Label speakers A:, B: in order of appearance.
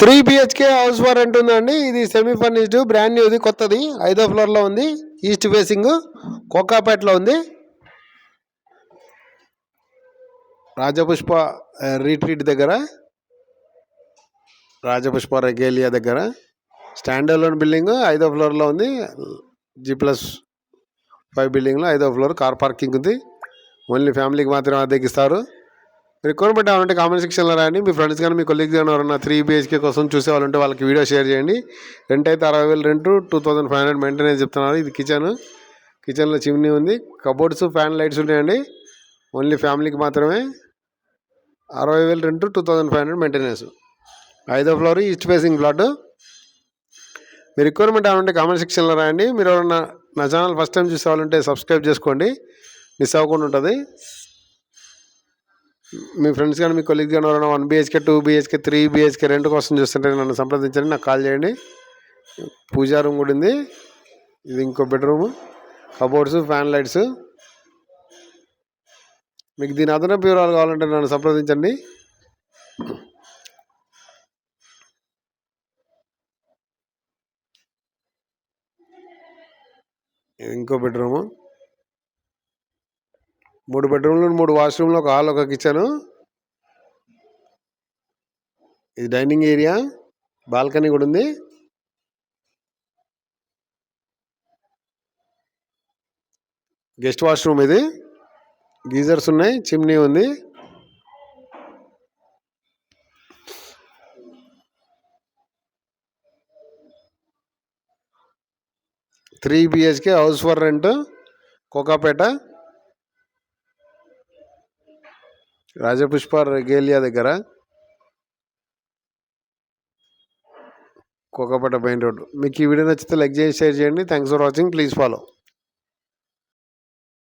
A: 3 BHK house for rent ఉందండి. ఇది semi furnished brand న్యూది, కొత్తది. 5వ ఫ్లోర్లో ఉంది. ఈస్ట్ ఫేసింగ్ కోకాపేటలో ఉంది. రాజపుష్ప రీట్రీట్ దగ్గర, రాజపుష్ప రెగేలియా దగ్గర స్టాండ్ అలోన్ బిల్డింగ్ 5వ ఫ్లోర్లో ఉంది. G+5 బిల్డింగ్లో 5వ ఫ్లోర్. కార్ పార్కింగ్ ఉంది. ఓన్లీ ఫ్యామిలీకి మాత్రమే అద్దెకిస్తారు. రిక్వైర్మెంట్ ఏమంటే కామెంట్ సెక్షన్లో రాయండి. మీ ఫ్రెండ్స్ కానీ మీ కొలీగ్స్ కానీ ఎవరన్నా 3 BHK కోసం చూసే వాళ్ళు ఉంటే వాళ్ళకి వీడియో షేర్ చేయండి. రెంట్ అయితే 60,000 రెంట్, 2,500 మెయింటెనెన్స్ చెప్తున్నారు. ఇది కిచెన్లో చిమ్నీ ఉంది. కబోర్డ్స్, ఫ్యాన్, లైట్స్ ఉన్నాయండి. ఓన్లీ ఫ్యామిలీకి మాత్రమే. 60,000 రెంట్, 2,500 మెయింటెనెన్స్. 5వ ఫ్లోర్, ఈస్ట్ ఫేసింగ్ ప్లాట్. మీ రిక్వైర్మెంట్ ఏమంటే కామెంట్ సెక్షన్లో రాయండి. మీరు ఎవరన్నా నా ఛానల్ ఫస్ట్ టైం చూసే వాళ్ళు ఉంటే సబ్స్క్రైబ్ చేసుకోండి, మిస్ అవ్వకుండా ఉంటుంది. మీ ఫ్రెండ్స్ కానీ మీ కొలీగ్స్ కానీ ఎవరైనా 1 BHK, 2 BHK, 3 BHK రెంట్ కోసం చూస్తుంటే నన్ను సంప్రదించండి, నాకు కాల్ చేయండి. పూజా రూమ్ కూడా ఉంది. ఇది ఇంకో బెడ్రూమ్. Cupboards, fan, lights. మీకు దీని అదనపు వివరాలు కావాలంటే నన్ను సంప్రదించండి. ఇది ఇంకో బెడ్రూము. 3 బెడ్రూమ్లు, 3 వాష్రూమ్లు, ఒక హాల్, ఒక కిచెను. ఇది డైనింగ్ ఏరియా, బాల్కనీ కూడా ఉంది. గెస్ట్ వాష్రూమ్ ఇది. గీజర్స్ ఉన్నాయి, చిమ్నీ ఉంది. Three BHK house for rent, Kokapet, Rajapushpa Regalia దగ్గర, కోకాపేట మెయిన్ రోడ్. మీకు ఈ వీడియో నచ్చితే లైక్ చేసి షేర్ చేయండి. Thanks for watching. Please follow.